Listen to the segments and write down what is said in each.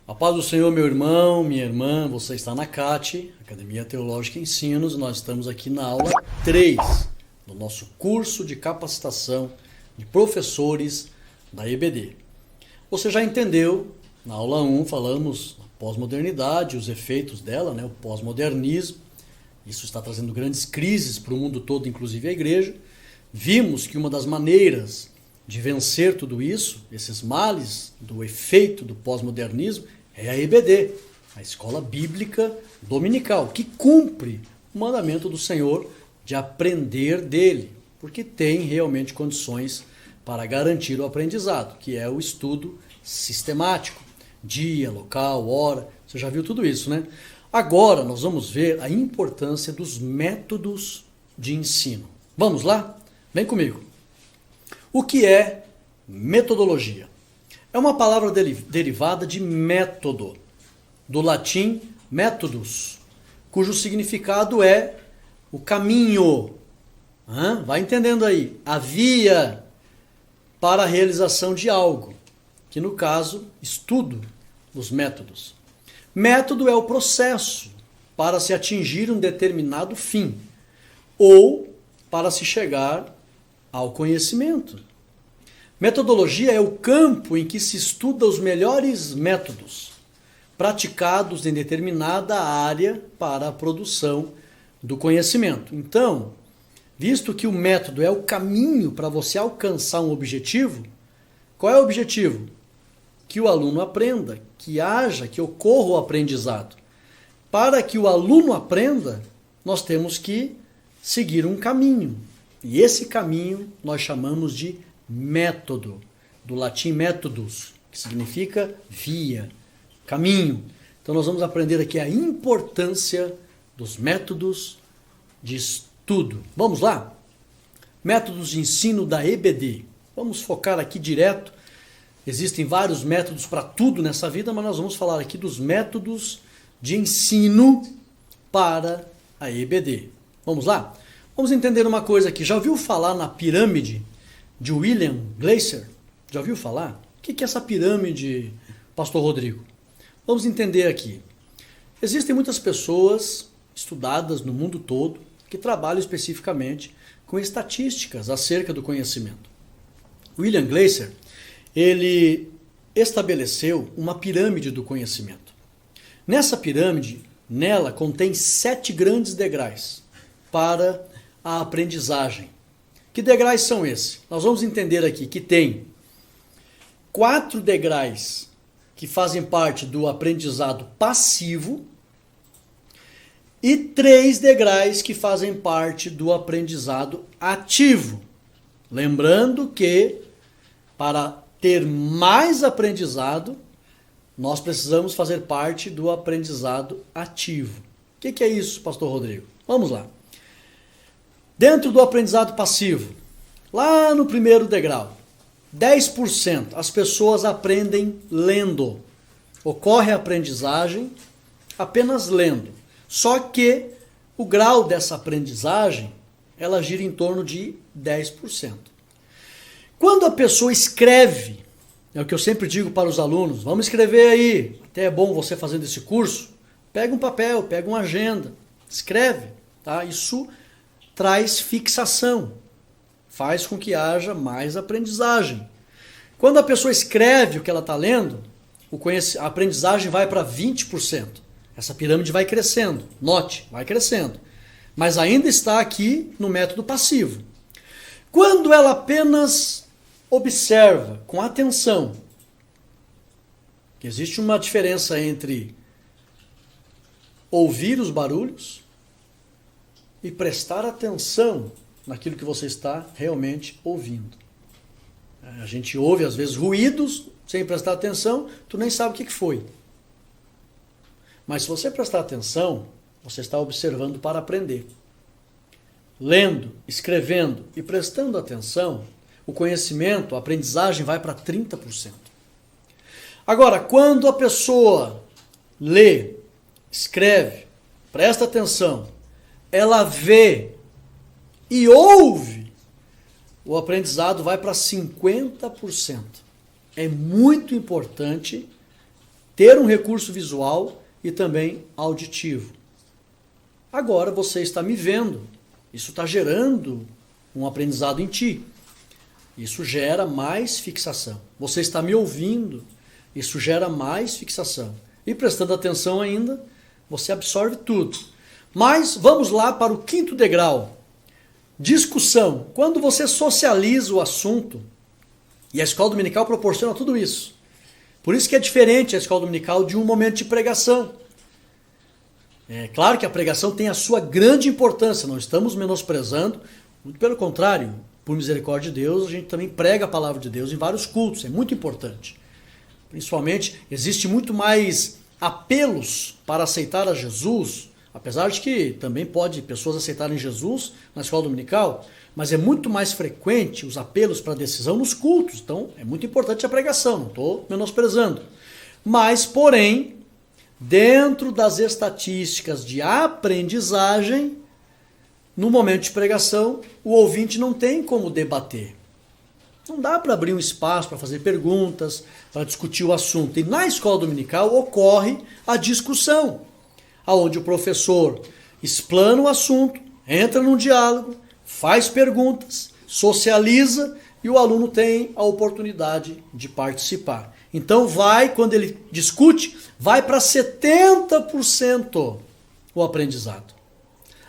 A paz do Senhor, meu irmão, minha irmã, você está na CAT, Academia Teológica Ensinos. Nós estamos aqui na aula 3 do nosso curso de capacitação de professores da EBD. Você já entendeu, na aula 1 falamos da pós-modernidade, os efeitos dela, o pós-modernismo. Isso está trazendo grandes crises para o mundo todo, inclusive a igreja. Vimos que uma das maneiras de vencer tudo isso, esses males do efeito do pós-modernismo, é a EBD, a Escola Bíblica Dominical, que cumpre o mandamento do Senhor de aprender dele, porque tem realmente condições para garantir o aprendizado, que é o estudo sistemático, dia, local, hora. Você já viu tudo isso, né? Agora nós vamos ver a importância dos métodos de ensino. Vamos lá? Vem comigo. O que é metodologia? É uma palavra derivada de método, do latim métodos, cujo significado é o caminho. Vai entendendo aí, a via para a realização de algo, que no caso, estudo dos métodos. Método é o processo para se atingir um determinado fim, ou para se chegar ao conhecimento. Metodologia é o campo em que se estuda os melhores métodos praticados em determinada área para a produção do conhecimento. Então, visto que o método é o caminho para você alcançar um objetivo, qual é o objetivo? Que o aluno aprenda, que ocorra o aprendizado. Para que o aluno aprenda, nós temos que seguir um caminho. E esse caminho nós chamamos de método, do latim métodos, que significa via, caminho. Então nós vamos aprender aqui a importância dos métodos de estudo. Vamos lá? Métodos de ensino da EBD. Vamos focar aqui direto. Existem vários métodos para tudo nessa vida, mas nós vamos falar aqui dos métodos de ensino para a EBD. Vamos lá? Vamos entender uma coisa aqui. Já ouviu falar na pirâmide de William Glasser? Já ouviu falar? O que é essa pirâmide, Pastor Rodrigo? Vamos entender aqui. Existem muitas pessoas estudadas no mundo todo que trabalham especificamente com estatísticas acerca do conhecimento. William Glasser, ele estabeleceu uma pirâmide do conhecimento. Nessa pirâmide, nela contém 7 grandes degraus para a aprendizagem. Que degraus são esses? Nós vamos entender aqui que tem 4 degraus que fazem parte do aprendizado passivo e 3 degraus que fazem parte do aprendizado ativo. Lembrando que para ter mais aprendizado, nós precisamos fazer parte do aprendizado ativo. O que é isso, Pastor Rodrigo? Vamos lá. Dentro do aprendizado passivo, lá no primeiro degrau, 10% as pessoas aprendem lendo. Ocorre a aprendizagem apenas lendo. Só que o grau dessa aprendizagem, ela gira em torno de 10%. Quando a pessoa escreve, é o que eu sempre digo para os alunos, vamos escrever aí, até é bom você fazendo esse curso, pega um papel, pega uma agenda, escreve, tá? Isso traz fixação, faz com que haja mais aprendizagem. Quando a pessoa escreve o que ela está lendo, a aprendizagem vai para 20%. Essa pirâmide vai crescendo, note, vai crescendo. Mas ainda está aqui no método passivo. Quando ela apenas observa com atenção, que existe uma diferença entre ouvir os barulhos e prestar atenção naquilo que você está realmente ouvindo. A gente ouve, às vezes, ruídos, sem prestar atenção, tu nem sabe o que foi. Mas se você prestar atenção, você está observando para aprender. Lendo, escrevendo e prestando atenção, o conhecimento, a aprendizagem vai para 30%. Agora, quando a pessoa lê, escreve, presta atenção, ela vê e ouve, o aprendizado vai para 50%. É muito importante ter um recurso visual e também auditivo. Agora você está me vendo, isso está gerando um aprendizado em ti. Isso gera mais fixação. Você está me ouvindo, isso gera mais fixação. E prestando atenção ainda, você absorve tudo. Mas vamos lá para o 5º degrau. Discussão. Quando você socializa o assunto, e a escola dominical proporciona tudo isso. Por isso que é diferente a escola dominical de um momento de pregação. É claro que a pregação tem a sua grande importância, não estamos menosprezando, muito pelo contrário, por misericórdia de Deus, a gente também prega a palavra de Deus em vários cultos, é muito importante. Principalmente, existe muito mais apelos para aceitar a Jesus, apesar de que também pode pessoas aceitarem Jesus na escola dominical, mas é muito mais frequente os apelos para decisão nos cultos, então é muito importante a pregação, não estou menosprezando. Mas, porém, dentro das estatísticas de aprendizagem, no momento de pregação, o ouvinte não tem como debater. Não dá para abrir um espaço para fazer perguntas, para discutir o assunto. E na escola dominical ocorre a discussão, onde o professor explana o assunto, entra num diálogo, faz perguntas, socializa e o aluno tem a oportunidade de participar. Então quando ele discute, vai para 70% o aprendizado.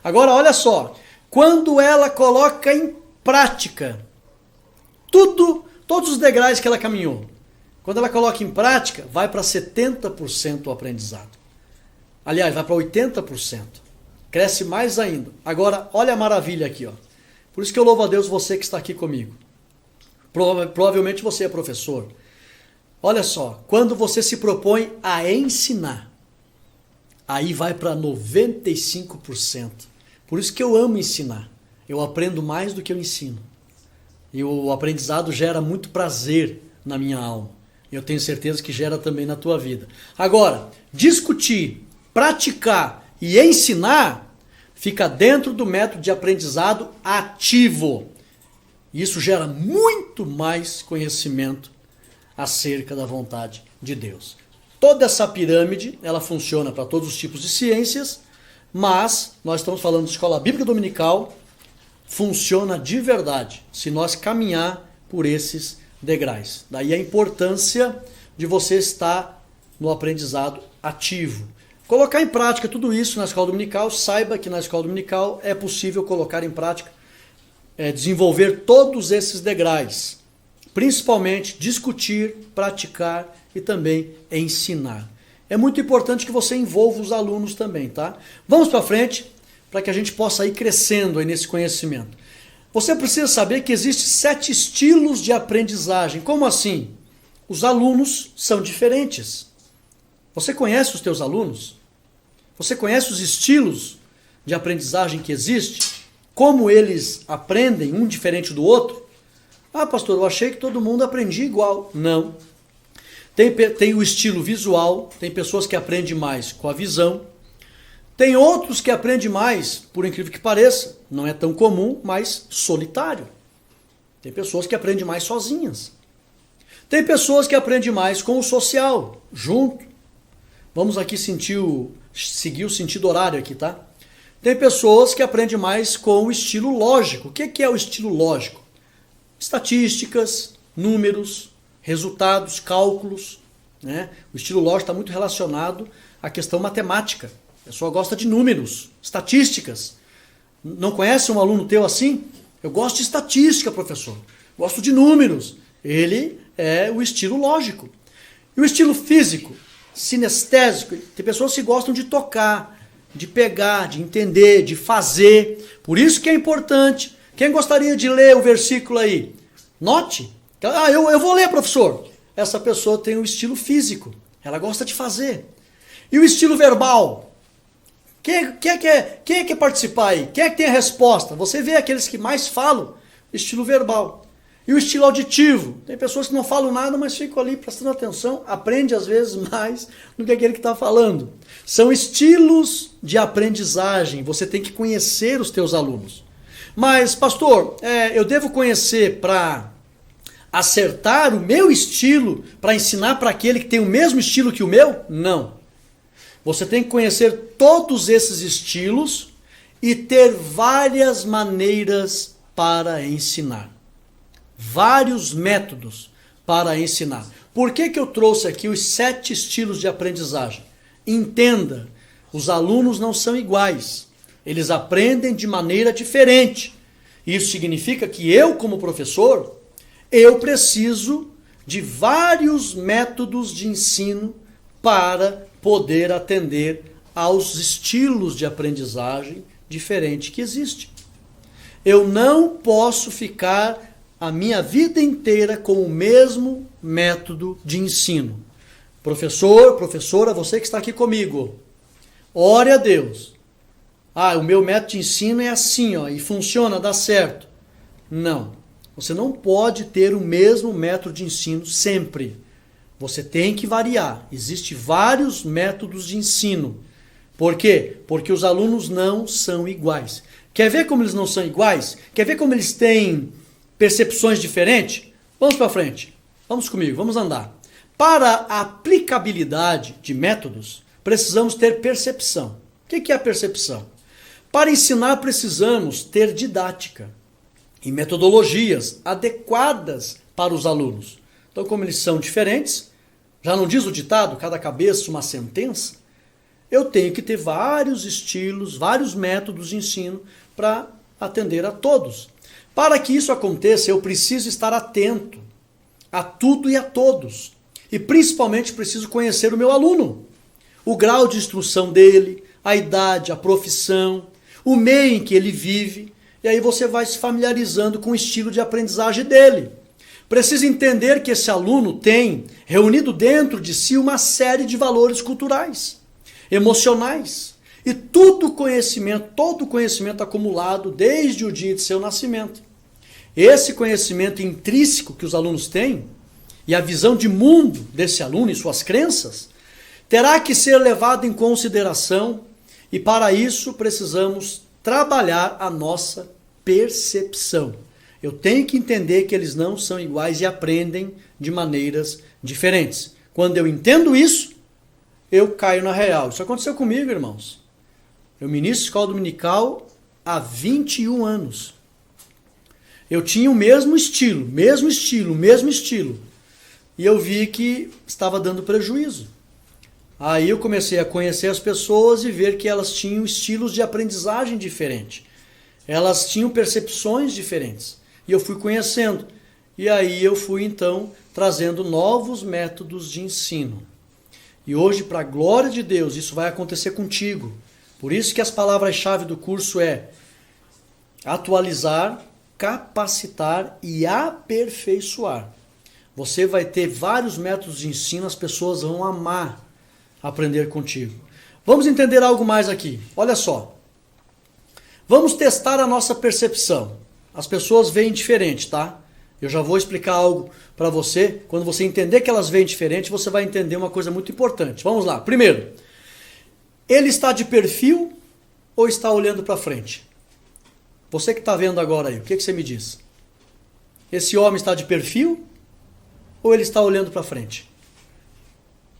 Agora olha só, quando ela coloca em prática todos os degraus que ela caminhou, quando ela coloca em prática, vai para 70% o aprendizado. Aliás, vai para 80%. Cresce mais ainda. Agora, olha a maravilha aqui, ó. Por isso que eu louvo a Deus você que está aqui comigo. Provavelmente você é professor. Olha só, quando você se propõe a ensinar, aí vai para 95%. Por isso que eu amo ensinar. Eu aprendo mais do que eu ensino. E o aprendizado gera muito prazer na minha alma. Eu tenho certeza que gera também na tua vida. Agora, discutir, praticar e ensinar fica dentro do método de aprendizado ativo. Isso gera muito mais conhecimento acerca da vontade de Deus. Toda essa pirâmide, ela funciona para todos os tipos de ciências, mas nós estamos falando de escola bíblica dominical, funciona de verdade se nós caminhar por esses degraus. Daí a importância de você estar no aprendizado ativo. Colocar em prática tudo isso na escola dominical, saiba que na escola dominical é possível colocar em prática, desenvolver todos esses degraus. Principalmente discutir, praticar e também ensinar. É muito importante que você envolva os alunos também, tá? Vamos para frente para que a gente possa ir crescendo aí nesse conhecimento. Você precisa saber que existem 7 estilos de aprendizagem. Como assim? Os alunos são diferentes. Você conhece os teus alunos? Você conhece os estilos de aprendizagem que existem? Como eles aprendem um diferente do outro? Ah, pastor, eu achei que todo mundo aprendia igual. Não. Tem o estilo visual, tem pessoas que aprendem mais com a visão. Tem outros que aprendem mais, por incrível que pareça, não é tão comum, mas solitário. Tem pessoas que aprendem mais sozinhas. Tem pessoas que aprendem mais com o social, junto. Vamos aqui seguir o sentido horário aqui, tá? Tem pessoas que aprendem mais com o estilo lógico. O que é o estilo lógico? Estatísticas, números, resultados, cálculos, né? O estilo lógico está muito relacionado à questão matemática. A pessoa gosta de números, estatísticas. Não conhece um aluno teu assim? Eu gosto de estatística, professor. Gosto de números. Ele é o estilo lógico. E o estilo físico, sinestésico, tem pessoas que gostam de tocar, de pegar, de entender, de fazer. Por isso que é importante. Quem gostaria de ler o versículo aí? Note. Ah, eu vou ler, professor. Essa pessoa tem um estilo físico. Ela gosta de fazer. E o estilo verbal? Quem quer participar aí? Quem é que tem a resposta? Você vê aqueles que mais falam, estilo verbal. E o estilo auditivo? Tem pessoas que não falam nada, mas ficam ali prestando atenção, aprende às vezes mais do que aquele que está falando. São estilos de aprendizagem, você tem que conhecer os teus alunos. Mas, pastor, eu devo conhecer para acertar o meu estilo para ensinar para aquele que tem o mesmo estilo que o meu? Não. Você tem que conhecer todos esses estilos e ter várias maneiras para ensinar. Vários métodos para ensinar. Por que eu trouxe aqui os 7 estilos de aprendizagem? Entenda, os alunos não são iguais. Eles aprendem de maneira diferente. Isso significa que eu, como professor, eu preciso de vários métodos de ensino para poder atender aos estilos de aprendizagem diferentes que existem. Eu não posso ficar a minha vida inteira com o mesmo método de ensino. Professor, professora, você que está aqui comigo, ore a Deus. O meu método de ensino é assim, e funciona, dá certo. Não. Você não pode ter o mesmo método de ensino sempre. Você tem que variar. Existem vários métodos de ensino. Por quê? Porque os alunos não são iguais. Quer ver como eles não são iguais? Quer ver como eles têm percepções diferentes? Vamos para frente. Vamos comigo, vamos andar. Para a aplicabilidade de métodos, precisamos ter percepção. O que é a percepção? Para ensinar, precisamos ter didática e metodologias adequadas para os alunos. Então, como eles são diferentes, já não diz o ditado, cada cabeça uma sentença, eu tenho que ter vários estilos, vários métodos de ensino para atender a todos. Para que isso aconteça, eu preciso estar atento a tudo e a todos. E principalmente preciso conhecer o meu aluno, o grau de instrução dele, a idade, a profissão, o meio em que ele vive, e aí você vai se familiarizando com o estilo de aprendizagem dele. Precisa entender que esse aluno tem reunido dentro de si uma série de valores culturais, emocionais, e todo conhecimento acumulado desde o dia de seu nascimento. Esse conhecimento intrínseco que os alunos têm, e a visão de mundo desse aluno e suas crenças, terá que ser levado em consideração, e para isso precisamos trabalhar a nossa percepção. Eu tenho que entender que eles não são iguais e aprendem de maneiras diferentes. Quando eu entendo isso, eu caio na real. Isso aconteceu comigo, irmãos. Eu ministro escola dominical há 21 anos. Eu tinha o mesmo estilo. E eu vi que estava dando prejuízo. Aí eu comecei a conhecer as pessoas e ver que elas tinham estilos de aprendizagem diferentes. Elas tinham percepções diferentes. E eu fui conhecendo. E aí eu fui então trazendo novos métodos de ensino. E hoje, para a glória de Deus, isso vai acontecer contigo. Por isso que as palavras-chave do curso é atualizar, capacitar e aperfeiçoar. Você vai ter vários métodos de ensino, as pessoas vão amar aprender contigo. Vamos entender algo mais aqui. Olha só. Vamos testar a nossa percepção. As pessoas veem diferente, tá? Eu já vou explicar algo para você. Quando você entender que elas veem diferente, você vai entender uma coisa muito importante. Vamos lá. Primeiro, ele está de perfil ou está olhando para frente? Você que está vendo agora aí, o que você me diz? Esse homem está de perfil ou ele está olhando para frente?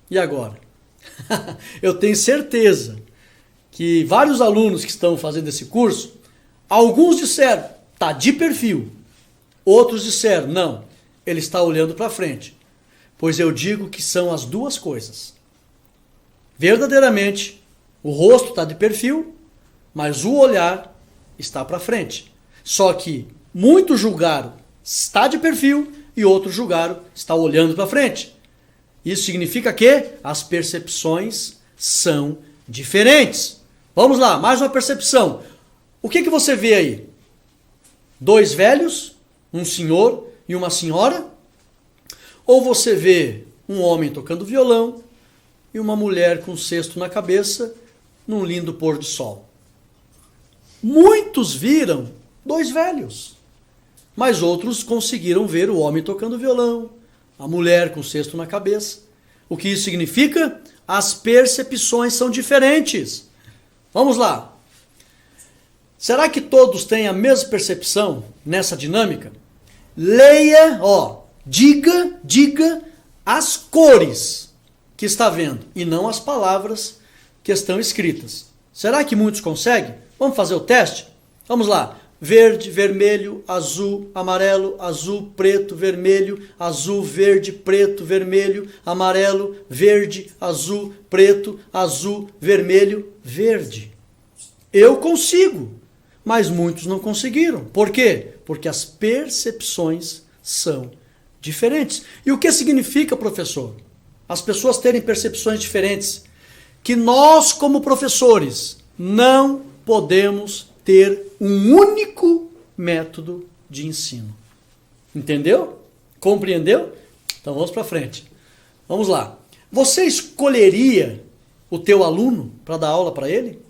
E agora? Eu tenho certeza que vários alunos que estão fazendo esse curso, alguns disseram, está de perfil. Outros disseram, não, ele está olhando para frente. Pois eu digo que são as duas coisas. Verdadeiramente, o rosto está de perfil, mas o olhar está para frente. Só que muitos julgaram, está de perfil, e outros julgaram, está olhando para frente. Isso significa que as percepções são diferentes. Vamos lá, mais uma percepção. O que você vê aí? 2 velhos, um senhor e uma senhora? Ou você vê um homem tocando violão e uma mulher com um cesto na cabeça num lindo pôr do sol? Muitos viram 2 velhos, mas outros conseguiram ver o homem tocando violão, a mulher com o cesto na cabeça. O que isso significa? As percepções são diferentes. Vamos lá. Será que todos têm a mesma percepção nessa dinâmica? Leia, Diga as cores que está vendo e não as palavras que estão escritas. Será que muitos conseguem? Vamos fazer o teste? Vamos lá. Verde, vermelho, azul, amarelo, azul, preto, vermelho, azul, verde, preto, vermelho, amarelo, verde, azul, preto, azul, vermelho, verde. Eu consigo, mas muitos não conseguiram. Por quê? Porque as percepções são diferentes. E o que significa, professor? As pessoas terem percepções diferentes. Que nós, como professores, não podemos ter um único método de ensino. Entendeu? Compreendeu? Então vamos para frente. Vamos lá. Você escolheria o teu aluno para dar aula para ele?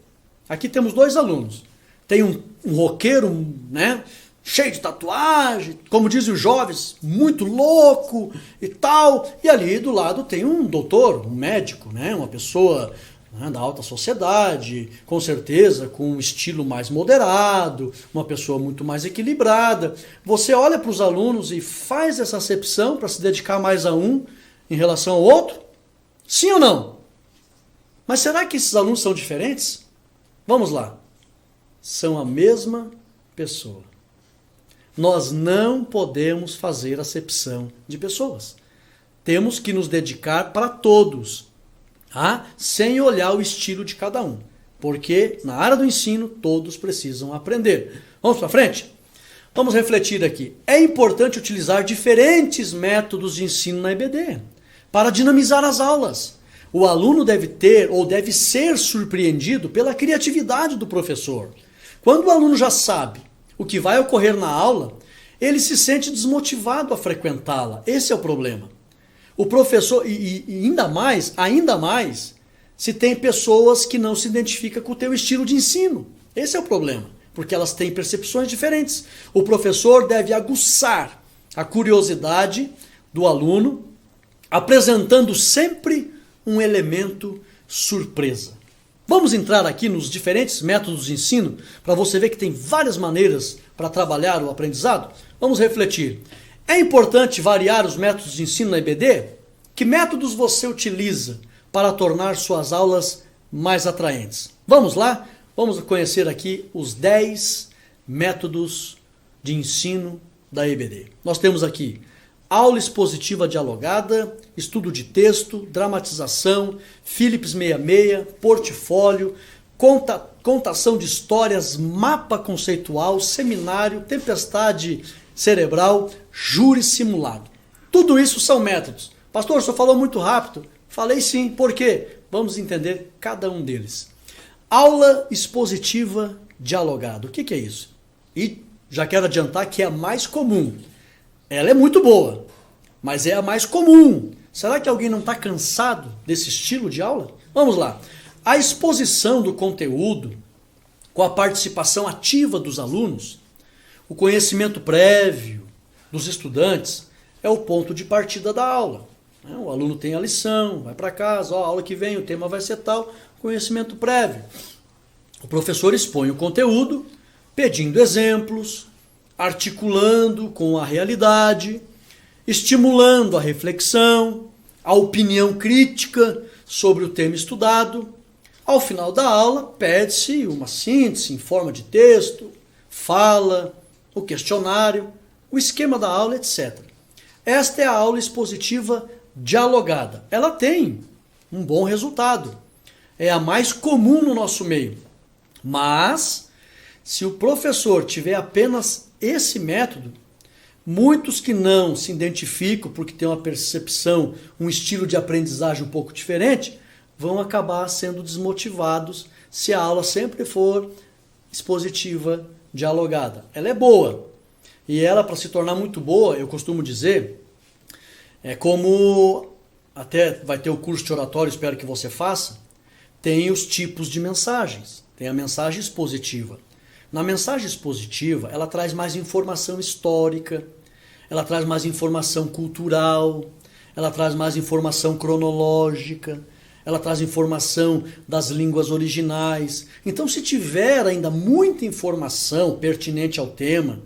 Aqui temos 2 alunos. Tem um roqueiro, né? Cheio de tatuagem, como dizem os jovens, muito louco e tal. E ali do lado tem um doutor, um médico, né? Uma pessoa, né, da alta sociedade, com certeza com um estilo mais moderado, uma pessoa muito mais equilibrada. Você olha para os alunos e faz essa acepção para se dedicar mais a um em relação ao outro? Sim ou não? Mas será que esses alunos são diferentes? Vamos lá. São a mesma pessoa. Nós não podemos fazer acepção de pessoas. Temos que nos dedicar para todos, tá? Sem olhar o estilo de cada um. Porque na área do ensino todos precisam aprender. Vamos para frente? Vamos refletir aqui. É importante utilizar diferentes métodos de ensino na EBD para dinamizar as aulas. O aluno deve ter ou deve ser surpreendido pela criatividade do professor. Quando o aluno já sabe o que vai ocorrer na aula, ele se sente desmotivado a frequentá-la. Esse é o problema. O professor, e ainda mais, se tem pessoas que não se identificam com o teu estilo de ensino. Esse é o problema, porque elas têm percepções diferentes. O professor deve aguçar a curiosidade do aluno, apresentando sempre um elemento surpresa. Vamos entrar aqui nos diferentes métodos de ensino para você ver que tem várias maneiras para trabalhar o aprendizado? Vamos refletir. É importante variar os métodos de ensino na EBD? Que métodos você utiliza para tornar suas aulas mais atraentes? Vamos lá? Vamos conhecer aqui os 10 métodos de ensino da EBD. Nós temos aqui aula expositiva dialogada, estudo de texto, dramatização, Philips 66, portfólio, contação de histórias, mapa conceitual, seminário, tempestade cerebral, júri simulado. Tudo isso são métodos. Pastor, o senhor falou muito rápido. Falei sim, por quê? Vamos entender cada um deles. Aula expositiva dialogada. O que é isso? E já quero adiantar que é a mais comum. Ela é muito boa, mas é a mais comum. Será que alguém não está cansado desse estilo de aula? Vamos lá. A exposição do conteúdo com a participação ativa dos alunos, o conhecimento prévio dos estudantes é o ponto de partida da aula. O aluno tem a lição, vai para casa, a aula que vem, o tema vai ser tal, conhecimento prévio. O professor expõe o conteúdo, pedindo exemplos, articulando com a realidade, estimulando a reflexão, a opinião crítica sobre o tema estudado. Ao final da aula, pede-se uma síntese em forma de texto, fala, o questionário, o esquema da aula, etc. Esta é a aula expositiva dialogada. Ela tem um bom resultado. É a mais comum no nosso meio. Mas, se o professor tiver apenas esse método, muitos que não se identificam porque têm uma percepção, um estilo de aprendizagem um pouco diferente, vão acabar sendo desmotivados se a aula sempre for expositiva dialogada. Ela é boa. E ela, para se tornar muito boa, eu costumo dizer, é como, até vai ter o curso de oratório, espero que você faça, tem os tipos de mensagens. Tem a mensagem expositiva. Na mensagem expositiva, ela traz mais informação histórica, ela traz mais informação cultural, ela traz mais informação cronológica, ela traz informação das línguas originais. Então, se tiver ainda muita informação pertinente ao tema,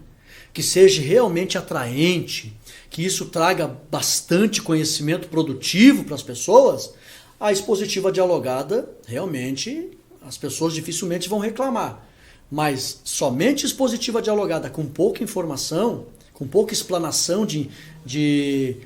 que seja realmente atraente, que isso traga bastante conhecimento produtivo para as pessoas, a expositiva dialogada, realmente, as pessoas dificilmente vão reclamar. Mas somente expositiva dialogada com pouca informação, com pouca explanação de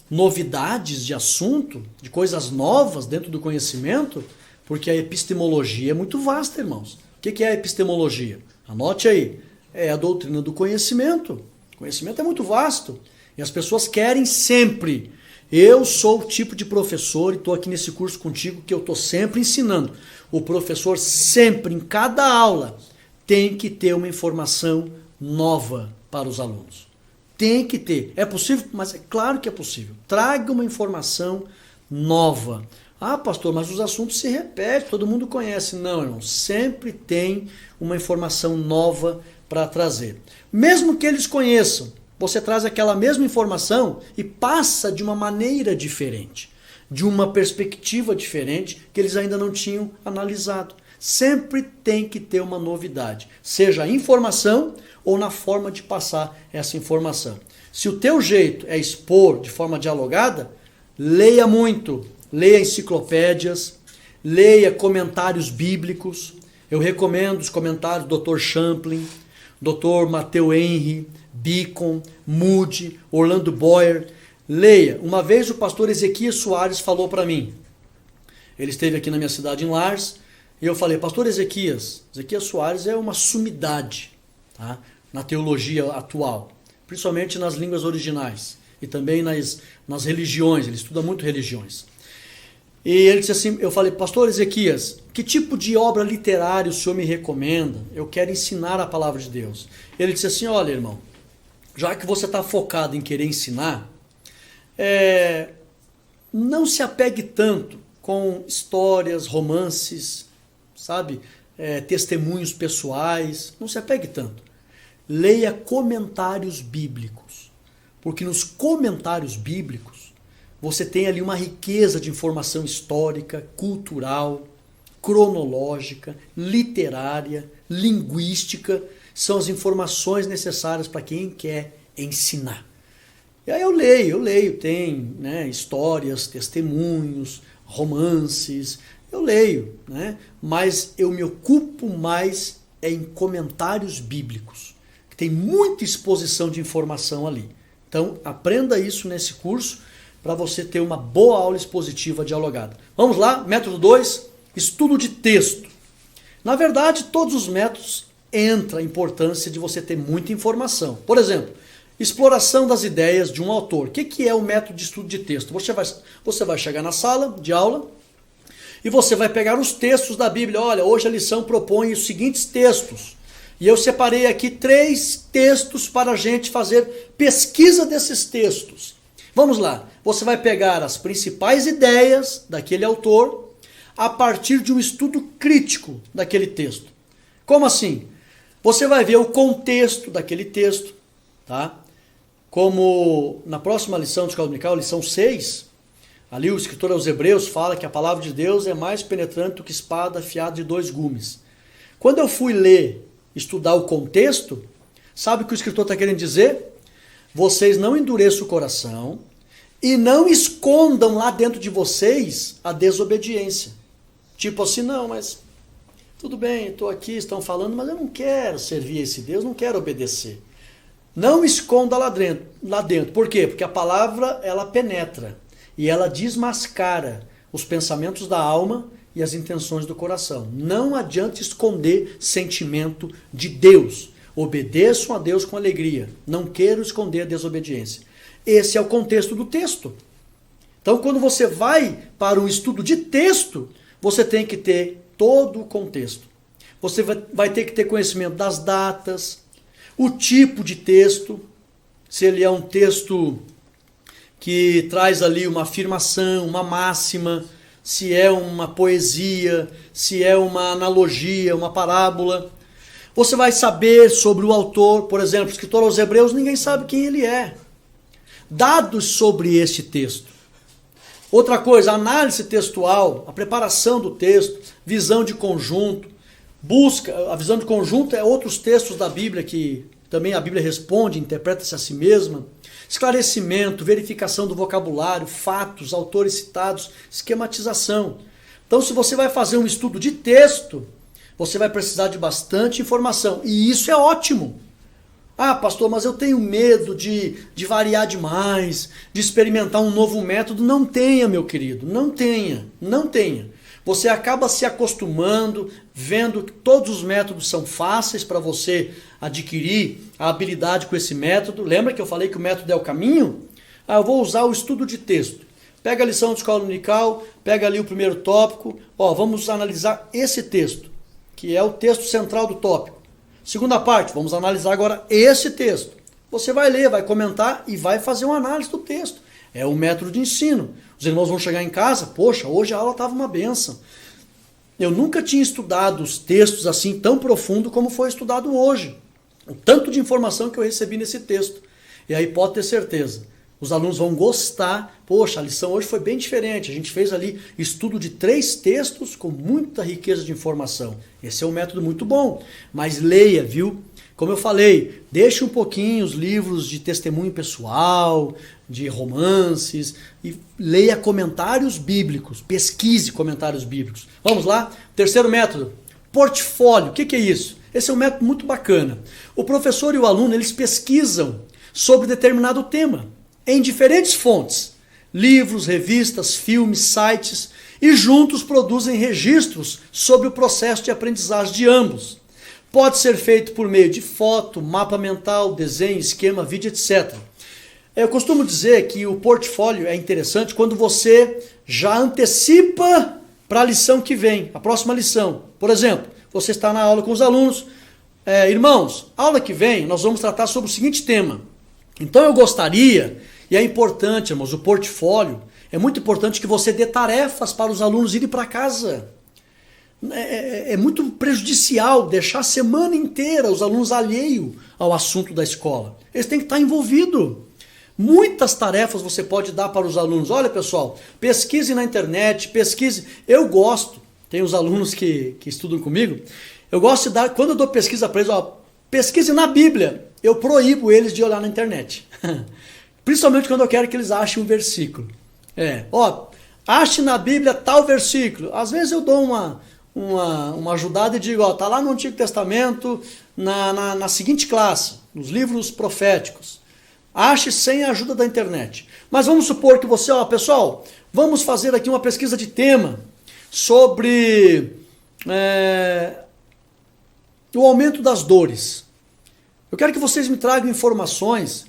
novidades de assunto, de coisas novas dentro do conhecimento, porque a epistemologia é muito vasta, irmãos. O que é a epistemologia? Anote aí. É a doutrina do conhecimento. O conhecimento é muito vasto. E as pessoas querem sempre. Eu sou o tipo de professor e estou aqui nesse curso contigo que eu estou sempre ensinando. O professor sempre, em cada aula, tem que ter uma informação nova para os alunos. Tem que ter. É possível? Mas é claro que é possível. Traga uma informação nova. Ah, pastor, mas os assuntos se repetem, todo mundo conhece. Não, irmão, sempre tem uma informação nova para trazer. Mesmo que eles conheçam, você traz aquela mesma informação e passa de uma maneira diferente, de uma perspectiva diferente que eles ainda não tinham analisado. Sempre tem que ter uma novidade, seja a informação ou na forma de passar essa informação. Se o teu jeito é expor de forma dialogada, leia muito, leia enciclopédias, leia comentários bíblicos. Eu recomendo os comentários do Dr. Champlin, Dr. Matthew Henry, Beacon, Moody, Orlando Boyer. Leia. Uma vez o pastor Ezequias Soares falou para mim, ele esteve aqui na minha cidade em Lars, e eu falei, pastor Ezequias Soares é uma sumidade, tá? Na teologia atual, principalmente nas línguas originais e também nas religiões, ele estuda muito religiões. E ele disse assim, eu falei, pastor Ezequias, que tipo de obra literária o senhor me recomenda? Eu quero ensinar a palavra de Deus. Ele disse assim, olha irmão, já que você está focado em querer ensinar, não se apegue tanto com histórias, romances, sabe, testemunhos pessoais, não se apegue tanto. Leia comentários bíblicos, porque nos comentários bíblicos você tem ali uma riqueza de informação histórica, cultural, cronológica, literária, linguística, são as informações necessárias para quem quer ensinar. E aí eu leio, tem, né, histórias, testemunhos, romances, eu leio, né, mas eu me ocupo mais em comentários bíblicos, que tem muita exposição de informação ali. Então aprenda isso nesse curso, para você ter uma boa aula expositiva dialogada. Vamos lá, método 2, estudo de texto. Na verdade, todos os métodos entra a importância de você ter muita informação. Por exemplo, exploração das ideias de um autor. O que é o método de estudo de texto? Você vai chegar na sala de aula e você vai pegar os textos da Bíblia. Olha, hoje a lição propõe os seguintes textos. E eu separei aqui 3 textos para a gente fazer pesquisa desses textos. Vamos lá, você vai pegar as principais ideias daquele autor a partir de um estudo crítico daquele texto. Como assim? Você vai ver o contexto daquele texto, tá? Como na próxima lição de escola dominical, lição 6, ali o escritor aos Hebreus fala que a palavra de Deus é mais penetrante do que espada afiada de 2 gumes. Quando eu fui estudar o contexto, sabe o que o escritor está querendo dizer? Vocês não endureçam o coração e não escondam lá dentro de vocês a desobediência. Tipo assim, não, mas tudo bem, estou aqui, estão falando, mas eu não quero servir esse Deus, não quero obedecer. Não esconda lá dentro. Por quê? Porque a palavra, ela penetra e ela desmascara os pensamentos da alma e as intenções do coração. Não adianta esconder sentimento de Deus. Obedeçam a Deus com alegria. Não quero esconder a desobediência. Esse é o contexto do texto. Então, quando você vai para um estudo de texto, você tem que ter todo o contexto. Você vai ter que ter conhecimento das datas, o tipo de texto, se ele é um texto que traz ali uma afirmação, uma máxima, se é uma poesia, se é uma analogia, uma parábola. Você vai saber sobre o autor, por exemplo, o escritor aos Hebreus, ninguém sabe quem ele é. Dados sobre este texto. Outra coisa, análise textual, a preparação do texto, visão de conjunto, busca, a visão de conjunto é outros textos da Bíblia que também a Bíblia responde, interpreta-se a si mesma. Esclarecimento, verificação do vocabulário, fatos, autores citados, esquematização. Então, se você vai fazer um estudo de texto, você vai precisar de bastante informação. E isso é ótimo. Ah, pastor, mas eu tenho medo de variar demais, de experimentar um novo método. Não tenha, meu querido, não tenha, não tenha. Você acaba se acostumando, vendo que todos os métodos são fáceis para você adquirir a habilidade com esse método. Lembra que eu falei que o método é o caminho? Ah, eu vou usar o estudo de texto. Pega a lição de escola dominical, pega ali o primeiro tópico. Ó, vamos analisar esse texto, que é o texto central do tópico. Segunda parte, vamos analisar agora esse texto. Você vai ler, vai comentar e vai fazer uma análise do texto. É um método de ensino. Os irmãos vão chegar em casa, poxa, hoje a aula estava uma bênção. Eu nunca tinha estudado os textos assim tão profundo como foi estudado hoje. O tanto de informação que eu recebi nesse texto. E aí pode ter certeza, os alunos vão gostar. Poxa, a lição hoje foi bem diferente. A gente fez ali estudo de 3 textos com muita riqueza de informação. Esse é um método muito bom. Mas leia, viu? Como eu falei, deixe um pouquinho os livros de testemunho pessoal, de romances, e leia comentários bíblicos, pesquise comentários bíblicos. Vamos lá? Terceiro método, portfólio. O que é isso? Esse é um método muito bacana. O professor e o aluno, eles pesquisam sobre determinado tema, em diferentes fontes, livros, revistas, filmes, sites, e juntos produzem registros sobre o processo de aprendizagem de ambos. Pode ser feito por meio de foto, mapa mental, desenho, esquema, vídeo, etc. Eu costumo dizer que o portfólio é interessante quando você já antecipa para a lição que vem, a próxima lição. Por exemplo, você está na aula com os alunos. Irmãos, a aula que vem nós vamos tratar sobre o seguinte tema. Então eu gostaria, e é importante, irmãos, o portfólio, é muito importante que você dê tarefas para os alunos irem para casa. É muito prejudicial deixar a semana inteira os alunos alheios ao assunto da escola. Eles têm que estar envolvidos. Muitas tarefas você pode dar para os alunos. Olha, pessoal, pesquise na internet, pesquise. Eu gosto, tem os alunos que estudam comigo, eu gosto de dar, quando eu dou pesquisa para eles, pesquise na Bíblia. Eu proíbo eles de olhar na internet. Principalmente quando eu quero que eles achem um versículo. Ache na Bíblia tal versículo. Às vezes eu dou uma ajudada e digo, tá lá no Antigo Testamento, na seguinte classe, nos livros proféticos. Ache sem a ajuda da internet. Mas vamos supor que você, pessoal, vamos fazer aqui uma pesquisa de tema sobre o aumento das dores. Eu quero que vocês me tragam informações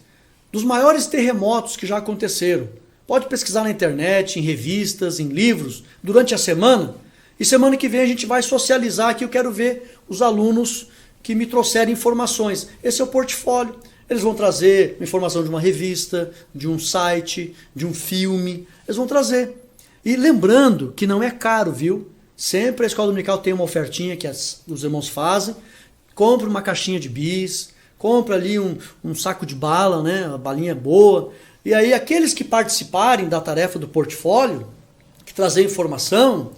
dos maiores terremotos que já aconteceram. Pode pesquisar na internet, em revistas, em livros, durante a semana. E semana que vem a gente vai socializar aqui. Eu quero ver os alunos que me trouxerem informações. Esse é o portfólio. Eles vão trazer informação de uma revista, de um site, de um filme. Eles vão trazer. E lembrando que não é caro, viu? Sempre a escola dominical tem uma ofertinha que os irmãos fazem. Compre uma caixinha de bis, compre ali um saco de bala, né? Uma balinha boa. E aí aqueles que participarem da tarefa do portfólio, que trazer informação,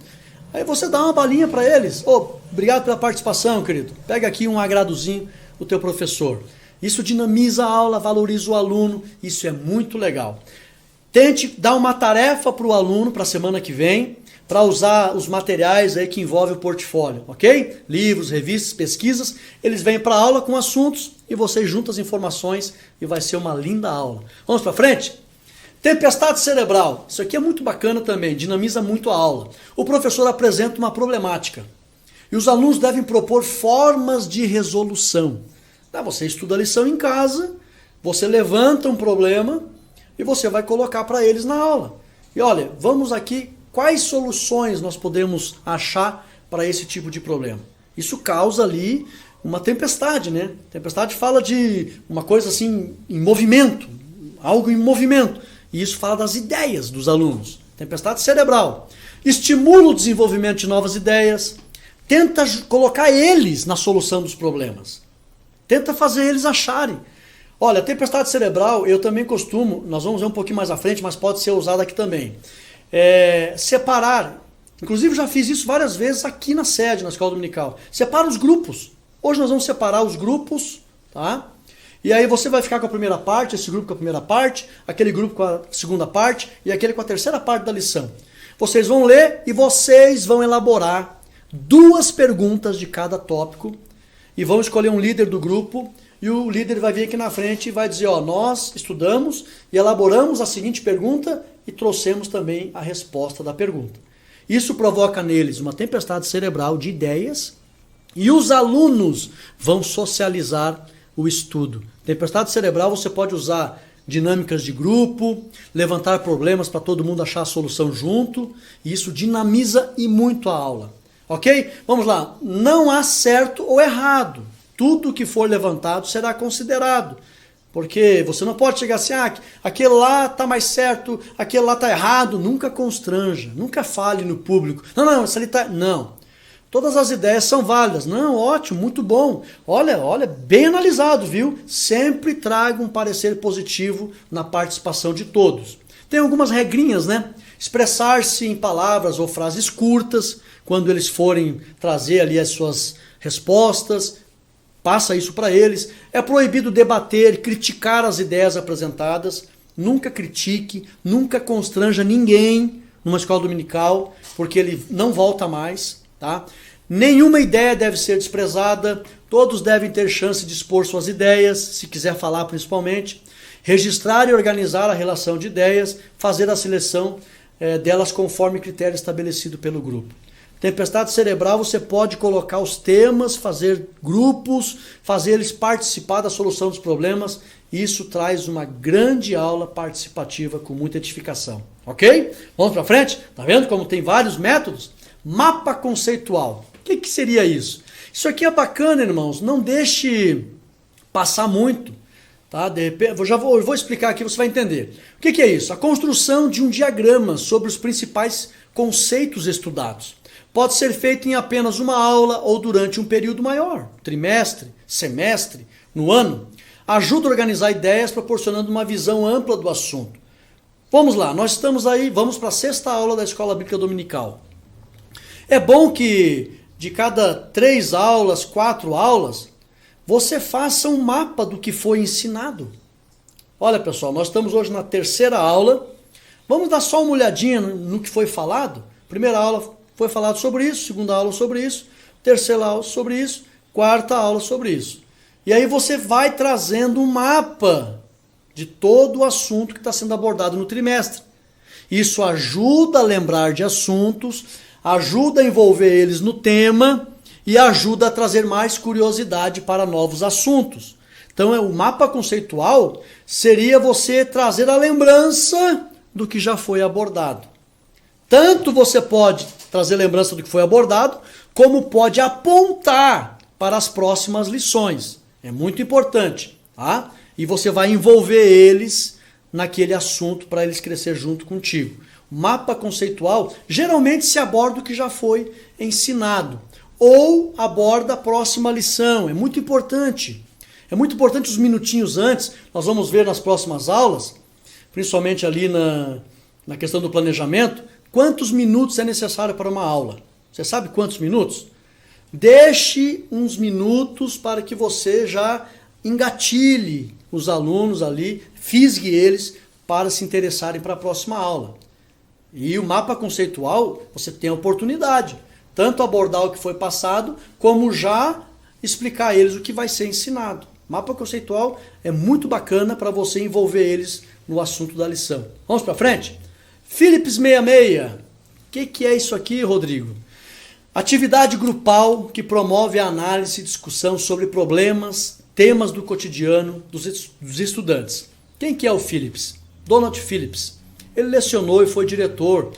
aí você dá uma balinha para eles. Obrigado pela participação, querido. Pega aqui um agradozinho do teu professor. Isso dinamiza a aula, valoriza o aluno. Isso é muito legal. Tente dar uma tarefa para o aluno para a semana que vem, para usar os materiais aí que envolvem o portfólio, ok? Livros, revistas, pesquisas. Eles vêm para a aula com assuntos e você junta as informações e vai ser uma linda aula. Vamos para frente? Tempestade cerebral. Isso aqui é muito bacana também, dinamiza muito a aula. O professor apresenta uma problemática e os alunos devem propor formas de resolução. Você estuda a lição em casa, você levanta um problema e você vai colocar para eles na aula. E olha, vamos aqui, quais soluções nós podemos achar para esse tipo de problema? Isso causa ali uma tempestade, né? Tempestade fala de uma coisa assim em movimento, algo em movimento. E isso fala das ideias dos alunos. Tempestade cerebral. Estimula o desenvolvimento de novas ideias. Tenta colocar eles na solução dos problemas. Tenta fazer eles acharem. Olha, a tempestade cerebral, eu também costumo, nós vamos ver um pouquinho mais à frente, mas pode ser usada aqui também. Separar. Inclusive já fiz isso várias vezes aqui na sede, na escola dominical. Separa os grupos. Hoje nós vamos separar os grupos, tá? E aí você vai ficar com a primeira parte, esse grupo com a primeira parte, aquele grupo com a segunda parte e aquele com a terceira parte da lição. Vocês vão ler e vocês vão elaborar 2 perguntas de cada tópico e vão escolher um líder do grupo e o líder vai vir aqui na frente e vai dizer, ó, nós estudamos e elaboramos a seguinte pergunta e trouxemos também a resposta da pergunta. Isso provoca neles uma tempestade cerebral de ideias e os alunos vão socializar o estudo. Tempestade cerebral você pode usar dinâmicas de grupo, levantar problemas para todo mundo achar a solução junto, e isso dinamiza e muito a aula. Ok? Vamos lá. Não há certo ou errado. Tudo que for levantado será considerado. Porque você não pode chegar assim, aquele lá está mais certo, aquele lá está errado. Nunca constranja, nunca fale no público. Não, isso ali está... Não. Todas as ideias são válidas. Não, ótimo, muito bom. Olha, bem analisado, viu? Sempre traga um parecer positivo na participação de todos. Tem algumas regrinhas, né? Expressar-se em palavras ou frases curtas, quando eles forem trazer ali as suas respostas, passa isso para eles. É proibido debater, criticar as ideias apresentadas. Nunca critique, nunca constranja ninguém numa escola dominical, porque ele não volta mais. Tá? Nenhuma ideia deve ser desprezada, todos devem ter chance de expor suas ideias, se quiser falar principalmente, registrar e organizar a relação de ideias, fazer a seleção delas conforme critério estabelecido pelo grupo. Tempestade cerebral, você pode colocar os temas, fazer grupos, fazer eles participar da solução dos problemas, isso traz uma grande aula participativa com muita edificação. Ok? Vamos para frente? Tá vendo como tem vários métodos? Mapa conceitual. O que seria isso? Isso aqui é bacana, irmãos. Não deixe passar muito. Tá? Eu vou explicar aqui, você vai entender. O que é isso? A construção de um diagrama sobre os principais conceitos estudados. Pode ser feito em apenas uma aula ou durante um período maior, trimestre, semestre, no ano. Ajuda a organizar ideias, proporcionando uma visão ampla do assunto. Vamos lá, nós estamos aí, vamos para a 6ª aula da Escola Bíblica Dominical. É bom que de cada 3 aulas, 4 aulas, você faça um mapa do que foi ensinado. Olha pessoal, nós estamos hoje na 3ª aula, vamos dar só uma olhadinha no que foi falado. Primeira aula foi falado sobre isso, segunda aula sobre isso, terceira aula sobre isso, 4ª aula sobre isso. E aí você vai trazendo um mapa de todo o assunto que está sendo abordado no trimestre. Isso ajuda a lembrar de assuntos, ajuda a envolver eles no tema e ajuda a trazer mais curiosidade para novos assuntos. Então, o mapa conceitual seria você trazer a lembrança do que já foi abordado. Tanto você pode trazer lembrança do que foi abordado, como pode apontar para as próximas lições. É muito importante, tá? E você vai envolver eles naquele assunto para eles crescer junto contigo. Mapa conceitual geralmente se aborda o que já foi ensinado ou aborda a próxima lição. É muito importante. É muito importante os minutinhos antes. Nós vamos ver nas próximas aulas, principalmente ali na questão do planejamento, quantos minutos é necessário para uma aula. Você sabe quantos minutos? Deixe uns minutos para que você já engatilhe os alunos ali, fisgue eles para se interessarem para a próxima aula. E o mapa conceitual, você tem a oportunidade, tanto abordar o que foi passado, como já explicar a eles o que vai ser ensinado. Mapa conceitual é muito bacana para você envolver eles no assunto da lição. Vamos para frente? Philips 66. O que é isso aqui, Rodrigo? Atividade grupal que promove a análise e discussão sobre problemas, temas do cotidiano dos estudantes. Quem que é o Philips? Donald Phillips. Ele lecionou e foi diretor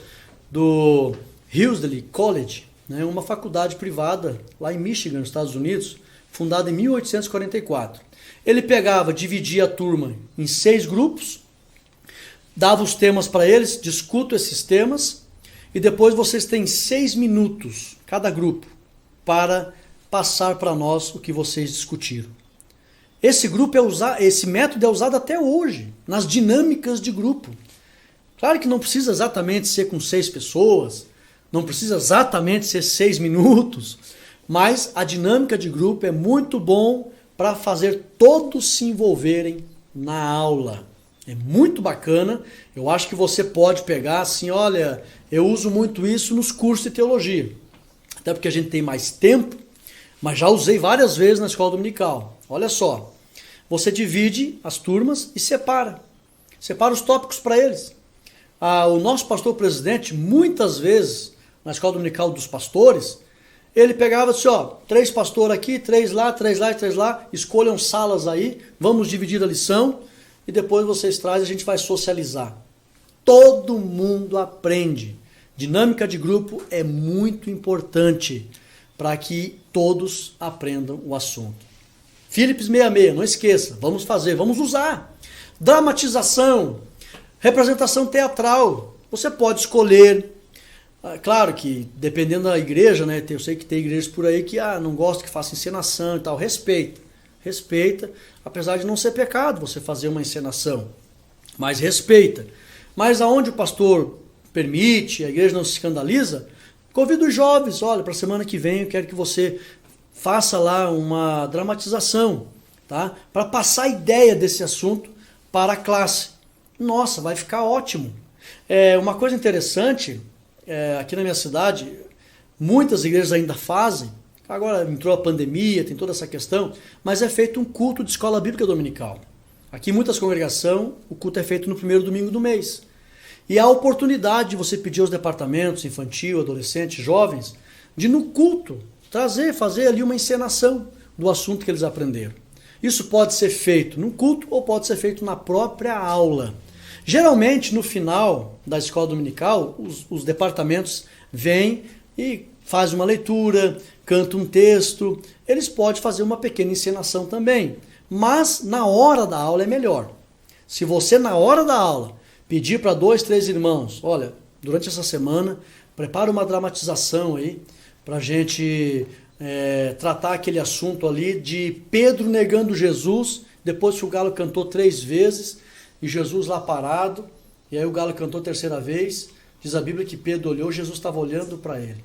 do Hillsdale College, né, uma faculdade privada lá em Michigan, nos Estados Unidos, fundada em 1844. Ele dividia a turma em 6 grupos, dava os temas para eles, discuta esses temas, e depois vocês têm 6 minutos, cada grupo, para passar para nós o que vocês discutiram. Esse método é usado até hoje, nas dinâmicas de grupo. Claro que não precisa exatamente ser com 6 pessoas, não precisa exatamente ser 6 minutos, mas a dinâmica de grupo é muito bom para fazer todos se envolverem na aula. É muito bacana. Eu acho que você pode pegar assim, olha, eu uso muito isso nos cursos de teologia. Até porque a gente tem mais tempo, mas já usei várias vezes na escola dominical. Olha só, você divide as turmas e separa. Separa os tópicos para eles. O nosso pastor presidente, muitas vezes, na escola dominical dos pastores, ele pegava assim, ó, 3 pastores aqui, 3 lá, 3 lá e 3 lá, escolham salas aí, vamos dividir a lição e depois vocês trazem, a gente vai socializar. Todo mundo aprende. Dinâmica de grupo é muito importante para que todos aprendam o assunto. Philips 66, não esqueça, vamos fazer, vamos usar. Dramatização, representação teatral, você pode escolher. Claro que dependendo da igreja, né, eu sei que tem igrejas por aí que não gosta que faça encenação e tal, respeita, apesar de não ser pecado você fazer uma encenação, mas respeita. Mas aonde o pastor permite, a igreja não se escandaliza, convido os jovens, olha, para a semana que vem eu quero que você faça lá uma dramatização, tá? Para passar a ideia desse assunto para a classe. Nossa, vai ficar ótimo. Uma coisa interessante, aqui na minha cidade, muitas igrejas ainda fazem, agora entrou a pandemia, tem toda essa questão, mas é feito um culto de escola bíblica dominical. Aqui em muitas congregações, o culto é feito no primeiro domingo do mês. E há a oportunidade de você pedir aos departamentos infantil, adolescente, jovens, de no culto fazer ali uma encenação do assunto que eles aprenderam. Isso pode ser feito no culto ou pode ser feito na própria aula. Geralmente, no final da escola dominical, os departamentos vêm e fazem uma leitura, cantam um texto, eles podem fazer uma pequena encenação também. Mas na hora da aula é melhor. Se você, na hora da aula, pedir para 2, 3 irmãos, olha, durante essa semana, prepara uma dramatização aí, para a gente tratar aquele assunto ali de Pedro negando Jesus, depois que o galo cantou 3 vezes, e Jesus lá parado, e aí o galo cantou a 3ª vez, diz a Bíblia que Pedro olhou, Jesus estava olhando para ele.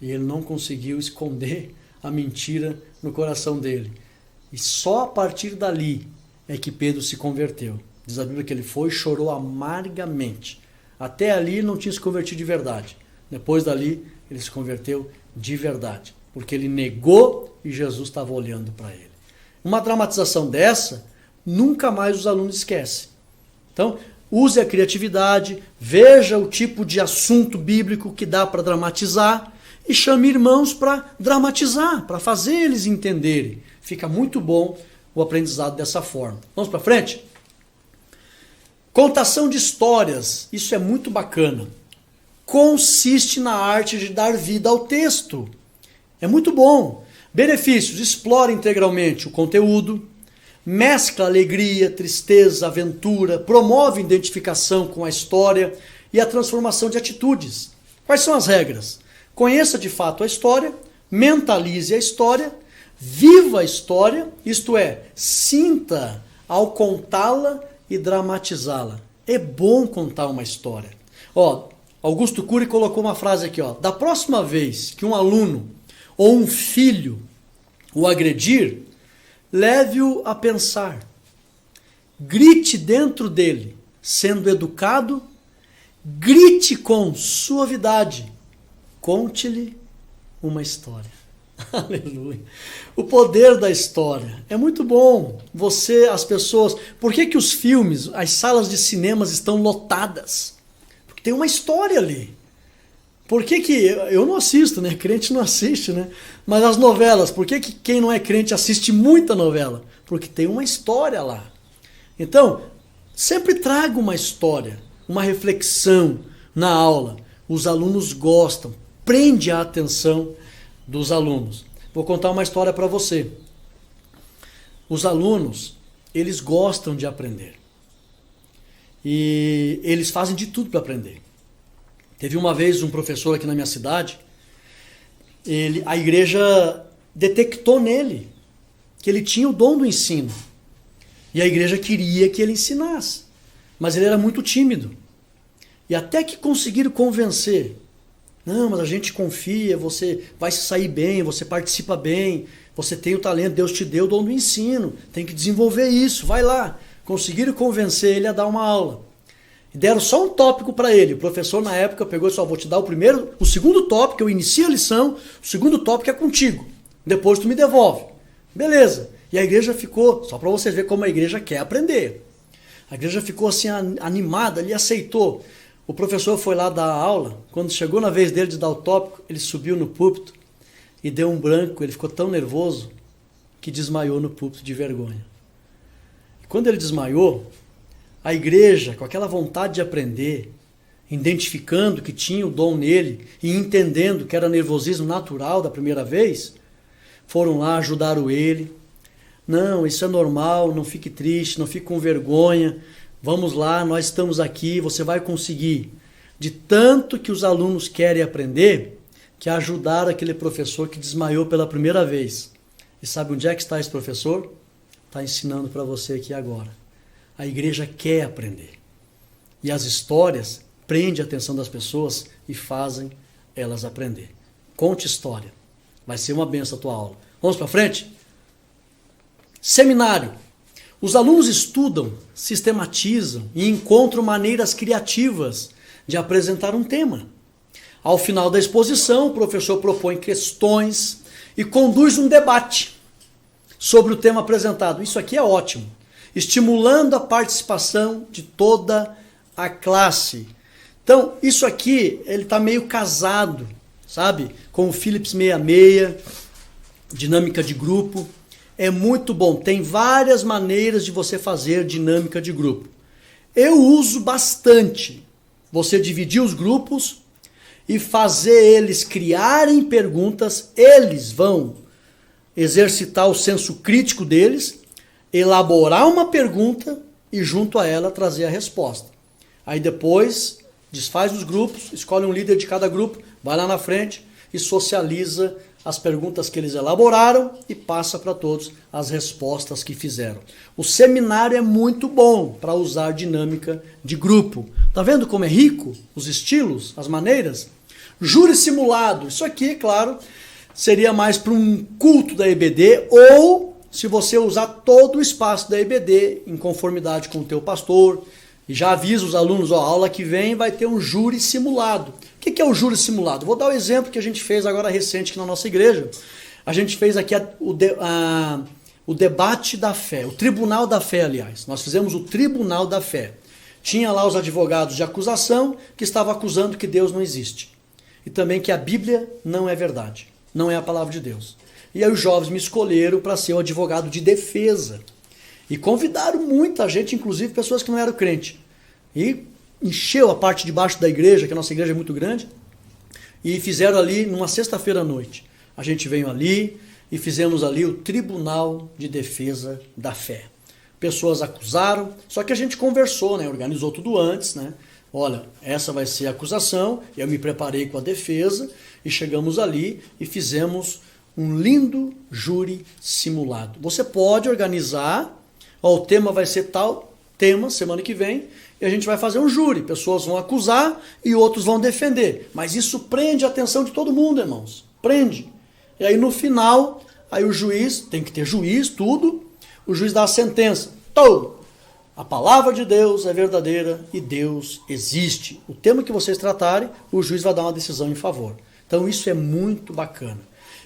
E ele não conseguiu esconder a mentira no coração dele. E só a partir dali é que Pedro se converteu. Diz a Bíblia que ele foi e chorou amargamente. Até ali não tinha se convertido de verdade. Depois dali ele se converteu de verdade. Porque ele negou e Jesus estava olhando para ele. Uma dramatização dessa, nunca mais os alunos esquecem. Então, use a criatividade, veja o tipo de assunto bíblico que dá para dramatizar e chame irmãos para dramatizar, para fazer eles entenderem. Fica muito bom o aprendizado dessa forma. Vamos para frente? Contação de histórias, isso é muito bacana. Consiste na arte de dar vida ao texto. É muito bom. Benefícios: explora integralmente o conteúdo, mescla alegria, tristeza, aventura, promove identificação com a história e a transformação de atitudes. Quais são as regras? Conheça de fato a história, mentalize a história, viva a história, isto é, sinta ao contá-la e dramatizá-la. É bom contar uma história. Augusto Cury colocou uma frase aqui, da próxima vez que um aluno ou um filho o agredir, leve-o a pensar. Grite dentro dele, sendo educado, grite com suavidade. Conte-lhe uma história. Aleluia. O poder da história. É muito bom. As pessoas... Por que os filmes, as salas de cinemas estão lotadas? Porque tem uma história ali. Por que eu não assisto, né? Crente não assiste, né? Mas as novelas, por que quem não é crente assiste muita novela? Porque tem uma história lá. Então, sempre traga uma história, uma reflexão na aula. Os alunos gostam, prende a atenção dos alunos. Vou contar uma história para você. Os alunos, eles gostam de aprender. E eles fazem de tudo para aprender. Teve uma vez um professor aqui na minha cidade, a igreja detectou nele que ele tinha o dom do ensino. E a igreja queria que ele ensinasse. Mas ele era muito tímido. E até que conseguiram convencer Não, mas a gente confia, você vai se sair bem, você participa bem, você tem o talento, Deus te deu o dom do ensino, tem que desenvolver isso, vai lá. Conseguiram convencer ele a dar uma aula. E deram só um tópico para ele. O professor na época pegou e disse, vou te dar o segundo tópico, eu inicio a lição, o segundo tópico é contigo. Depois tu me devolve. Beleza. E a igreja ficou, só para vocês verem como a igreja quer aprender. A igreja ficou assim animada, ele aceitou. O professor foi lá dar a aula, quando chegou na vez dele de dar o tópico, ele subiu no púlpito e deu um branco, ele ficou tão nervoso que desmaiou no púlpito de vergonha. E quando ele desmaiou, a igreja, com aquela vontade de aprender, identificando que tinha o dom nele e entendendo que era nervosismo natural da primeira vez, foram lá, ajudaram ele. Não, isso é normal, não fique triste, não fique com vergonha. Vamos lá, nós estamos aqui, você vai conseguir. De tanto que os alunos querem aprender, que ajudaram aquele professor que desmaiou pela primeira vez. E sabe onde é que está esse professor? Está ensinando para você aqui agora. A igreja quer aprender. E as histórias prendem a atenção das pessoas e fazem elas aprender. Conte história. Vai ser uma benção a tua aula. Vamos para frente? Seminário. Os alunos estudam, sistematizam e encontram maneiras criativas de apresentar um tema. Ao final da exposição, o professor propõe questões e conduz um debate sobre o tema apresentado. Isso aqui é ótimo, estimulando a participação de toda a classe. Então, isso aqui, ele está meio casado, sabe? Com o Phillips 66, dinâmica de grupo. É muito bom, tem várias maneiras de você fazer dinâmica de grupo. Eu uso bastante você dividir os grupos e fazer eles criarem perguntas, eles vão exercitar o senso crítico deles, elaborar uma pergunta e junto a ela trazer a resposta. Aí depois desfaz os grupos, escolhe um líder de cada grupo, vai lá na frente e socializa as perguntas que eles elaboraram e passa para todos as respostas que fizeram. O seminário é muito bom para usar dinâmica de grupo. Tá vendo como é rico os estilos, as maneiras? Júri simulado. Isso aqui, claro, seria mais para um culto da EBD ou se você usar todo o espaço da EBD em conformidade com o teu pastor. E já avisa os alunos, a aula que vem vai ter um júri simulado. O que é o júri simulado? Vou dar o exemplo que a gente fez agora recente aqui na nossa igreja. A gente fez aqui o debate da fé, o tribunal da fé, aliás. Nós fizemos o tribunal da fé. Tinha lá os advogados de acusação que estavam acusando que Deus não existe. E também que a Bíblia não é verdade, não é a palavra de Deus. E aí os jovens me escolheram para ser o advogado de defesa. E convidaram muita gente, inclusive pessoas que não eram crente. E encheu a parte de baixo da igreja, que a nossa igreja é muito grande, e fizeram ali numa sexta-feira à noite. A gente veio ali e fizemos ali o Tribunal de Defesa da Fé. Pessoas acusaram, só que a gente conversou, né? Organizou tudo antes, né? Olha, essa vai ser a acusação, eu me preparei com a defesa e chegamos ali e fizemos um lindo júri simulado. Você pode organizar, o tema vai ser tal tema semana que vem, e a gente vai fazer um júri. Pessoas vão acusar e outros vão defender. Mas isso prende a atenção de todo mundo, irmãos. Prende. E aí no final, aí o juiz, tem que ter juiz, tudo, o juiz dá a sentença. A palavra de Deus é verdadeira e Deus existe. O tema que vocês tratarem, o juiz vai dar uma decisão em favor. Então isso é muito bacana.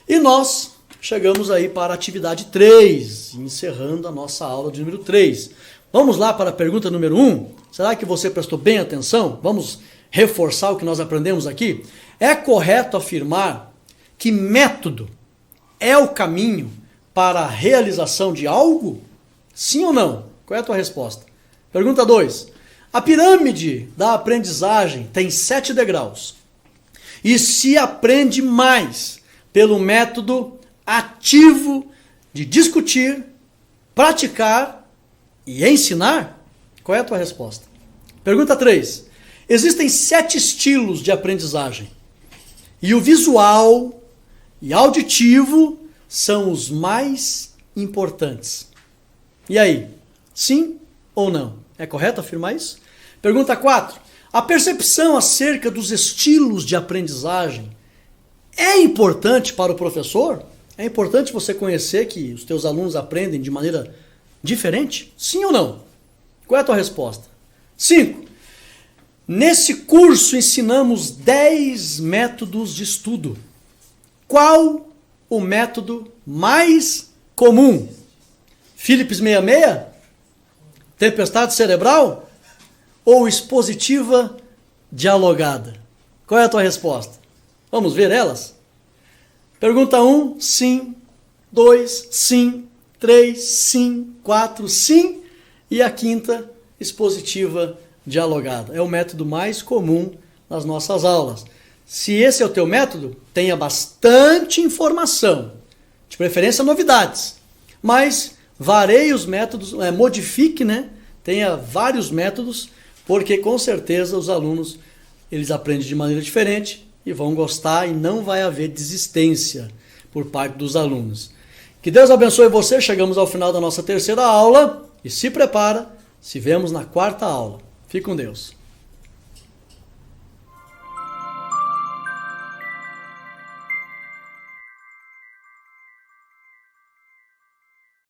E nós chegamos aí para a atividade 3, encerrando a nossa aula de número 3. Vamos lá para a pergunta número 1. Será que você prestou bem atenção? Vamos reforçar o que nós aprendemos aqui? É correto afirmar que método é o caminho para a realização de algo? Sim ou não? Qual é a tua resposta? Pergunta 2. A pirâmide da aprendizagem tem 7 degraus. E se aprende mais pelo método ativo de discutir, praticar e ensinar? Qual é a tua resposta? Pergunta 3. Existem 7 estilos de aprendizagem. E o visual e auditivo são os mais importantes. E aí? Sim ou não? É correto afirmar isso? Pergunta 4. A percepção acerca dos estilos de aprendizagem é importante para o professor? É importante você conhecer que os teus alunos aprendem de maneira diferente? Sim ou não? Qual é a tua resposta? 5. Nesse curso ensinamos 10 métodos de estudo. Qual o método mais comum? Philips 66? Tempestade cerebral? Ou expositiva dialogada? Qual é a tua resposta? Vamos ver elas? Pergunta 1, sim. 2, sim. 3, sim. 4, sim. E a quinta, expositiva dialogada. É o método mais comum nas nossas aulas. Se esse é o teu método, tenha bastante informação. De preferência, novidades. Mas varie os métodos, modifique, né? Tenha vários métodos, porque com certeza os alunos eles aprendem de maneira diferente e vão gostar e não vai haver desistência por parte dos alunos. Que Deus abençoe você. Chegamos ao final da nossa terceira aula e se prepara, se vemos na quarta aula. Fique com Deus.